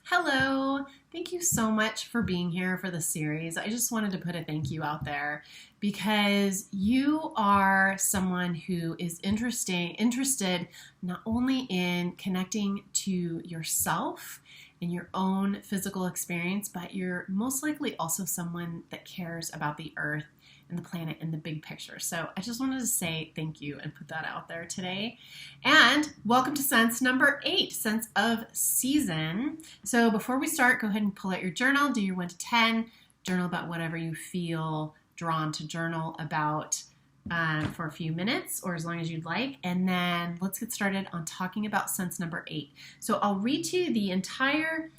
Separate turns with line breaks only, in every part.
Hello. Thank you so much for being here for the series. I just wanted to put a thank you out there because you are someone who is interested not only in connecting to yourself and your own physical experience, but you're most likely also someone that cares about the earth and the planet and the big picture. So I just wanted to say thank you and put that out there today. And welcome to sense number 8, sense of season. So before we start, go ahead and pull out your journal, do your 1 to 10, journal about whatever you feel drawn to journal about for a few minutes or as long as you'd like. And then let's get started on talking about sense number 8. So I'll read to you the entire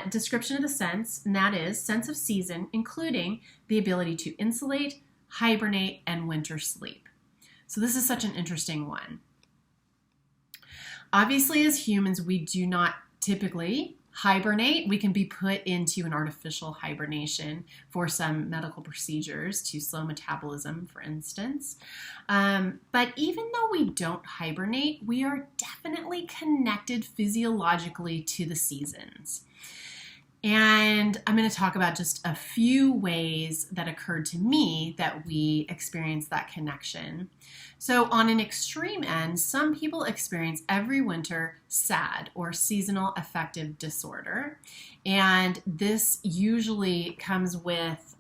description of the sense, and that is sense of season, including the ability to insulate, hibernate, and winter sleep. So this is such an interesting one. Obviously, as humans, we do not typically hibernate. We can be put into an artificial hibernation for some medical procedures to slow metabolism, for instance. But even though we don't hibernate, we are definitely connected physiologically to the seasons. And I'm going to talk about just a few ways that occurred to me that we experience that connection. So on an extreme end, some people experience every winter SAD, or seasonal affective disorder. And this usually comes with,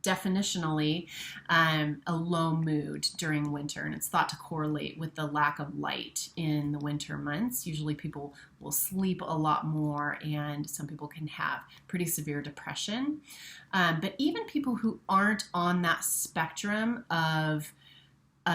definitionally, a low mood during winter, and it's thought to correlate with the lack of light in the winter months. Usually people will sleep a lot more, and some people can have pretty severe depression. But even people who aren't on that spectrum of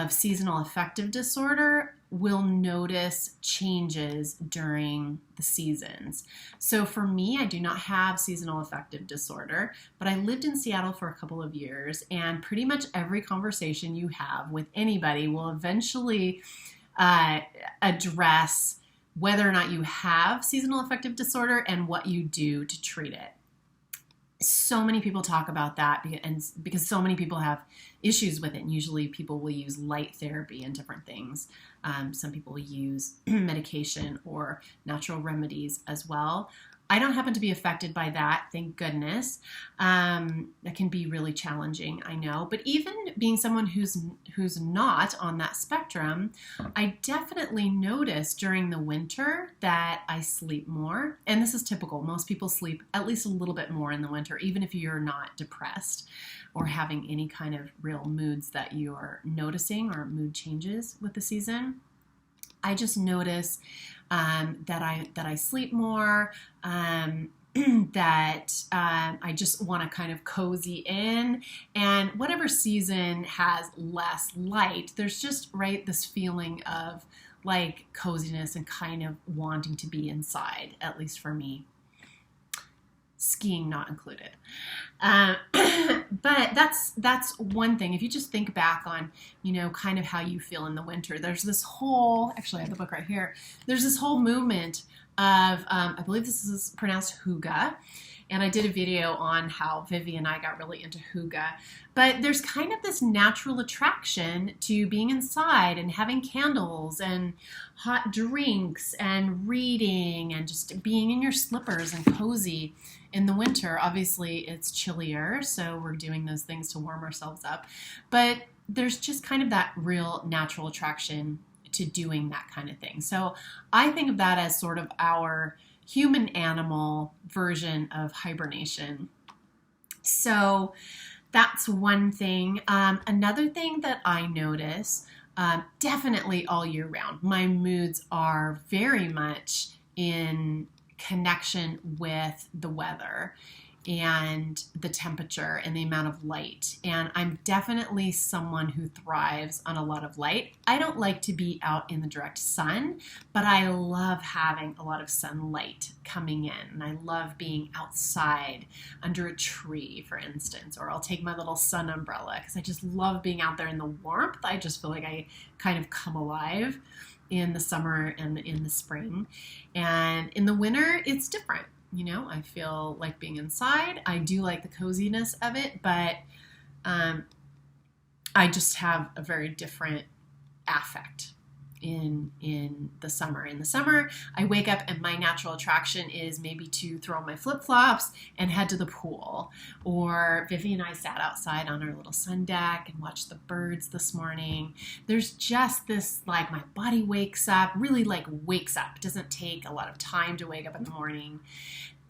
seasonal affective disorder will notice changes during the seasons. So for me, I do not have seasonal affective disorder, but I lived in Seattle for a couple of years, and pretty much every conversation you have with anybody will eventually address whether or not you have seasonal affective disorder and what you do to treat it. So many people talk about that because so many people have issues with it. And usually people will use light therapy and different things. Some people will use medication or natural remedies as well. I don't happen to be affected by that, thank goodness. That can be really challenging, I know. But even being someone who's not on that spectrum, I definitely notice during the winter that I sleep more. And this is typical. Most people sleep at least a little bit more in the winter, even if you're not depressed or having any kind of real moods that you're noticing or mood changes with the season. I just notice that I sleep more, that I just want to kind of cozy in, and whatever season has less light, there's just this feeling of like coziness and kind of wanting to be inside, at least for me. Skiing not included. But that's one thing. If you just think back on, kind of how you feel in the winter, there's this whole, actually I have the book right here, there's this whole movement of, I believe this is pronounced Hygge, and I did a video on how Vivi and I got really into Hygge. But there's kind of this natural attraction to being inside and having candles and hot drinks and reading and just being in your slippers and cozy in the winter. Obviously, it's chillier, so we're doing those things to warm ourselves up. But there's just kind of that real natural attraction to doing that kind of thing. So I think of that as sort of our human animal version of hibernation. So that's one thing. Another thing that I notice, definitely all year round, my moods are very much in connection with the weather and the temperature and the amount of light. And I'm definitely someone who thrives on a lot of light. I don't like to be out in the direct sun, but I love having a lot of sunlight coming in. And I love being outside under a tree, for instance, or I'll take my little sun umbrella because I just love being out there in the warmth. I just feel like I kind of come alive in the summer and in the spring. And in the winter, it's different. I feel like being inside. I do like the coziness of it, but I just have a very different affect in the summer. In the summer, I wake up and my natural attraction is maybe to throw on my flip-flops and head to the pool. Or Vivi and I sat outside on our little sun deck and watched the birds this morning. There's just this, like, my body wakes up, really like wakes up. It doesn't take a lot of time to wake up in the morning,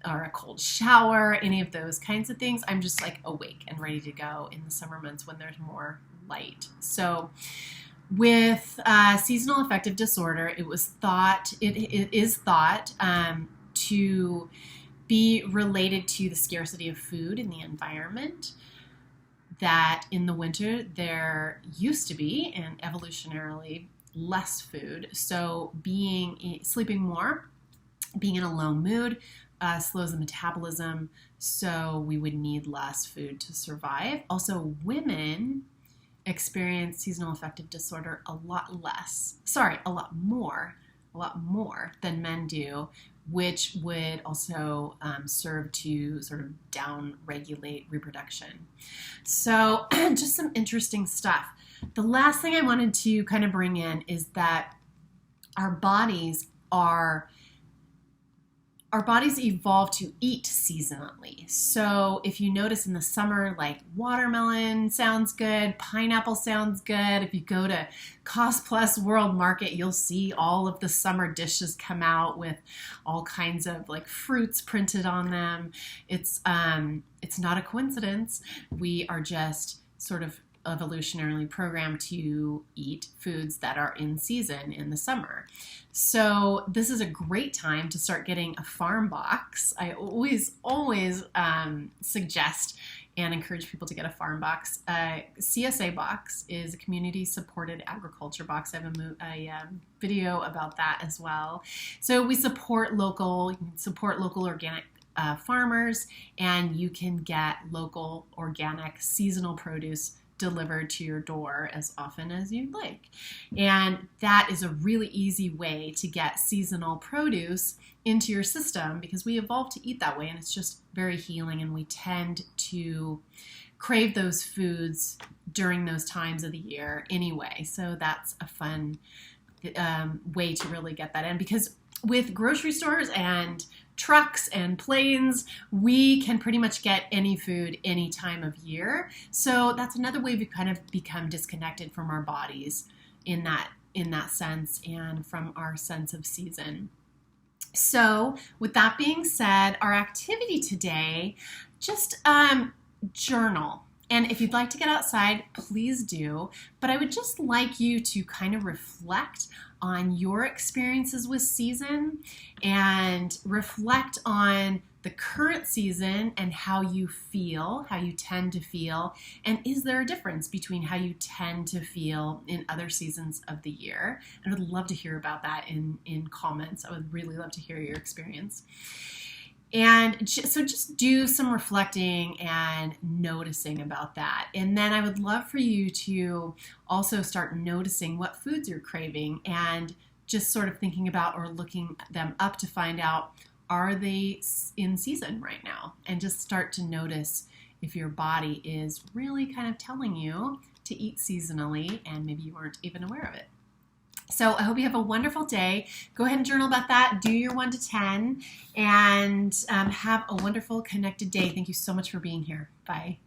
or a cold shower, any of those kinds of things. I'm just like awake and ready to go in the summer months when there's more light. So with seasonal affective disorder, it is thought to be related to the scarcity of food in the environment, that in the winter there used to be, and evolutionarily, less food. So sleeping more, being in a low mood, slows the metabolism, so we would need less food to survive. Also, women experience seasonal affective disorder a lot more than men do, which would also serve to sort of down-regulate reproduction. So just some interesting stuff. The last thing I wanted to kind of bring in is that our bodies evolve to eat seasonally. So if you notice in the summer, like watermelon sounds good, pineapple sounds good. If you go to Cost Plus World Market, you'll see all of the summer dishes come out with all kinds of like fruits printed on them. It's not a coincidence. We are just sort of evolutionarily programmed to eat foods that are in season in the summer. So this is a great time to start getting a farm box. I always suggest and encourage people to get a farm box. CSA Box is a community-supported agriculture box. I have a video about that as well. So we support local organic farmers, and you can get local, organic, seasonal produce delivered to your door as often as you'd like. And that is a really easy way to get seasonal produce into your system, because we evolved to eat that way, and it's just very healing, and we tend to crave those foods during those times of the year anyway. So that's a fun way to really get that in, because with grocery stores and trucks and planes, we can pretty much get any food any time of year. So that's another way we've kind of become disconnected from our bodies in that sense, and from our sense of season. So with that being said, our activity today, just journal. And if you'd like to get outside, please do. But I would just like you to kind of reflect on your experiences with season, and reflect on the current season and how you feel, how you tend to feel. And is there a difference between how you tend to feel in other seasons of the year? And I would love to hear about that in comments. I would really love to hear your experience. And so just do some reflecting and noticing about that. And then I would love for you to also start noticing what foods you're craving, and just sort of thinking about or looking them up to find out, are they in season right now? And just start to notice if your body is really kind of telling you to eat seasonally, and maybe you weren't even aware of it. So I hope you have a wonderful day. Go ahead and journal about that. Do your 1 to 10, and have a wonderful connected day. Thank you so much for being here. Bye.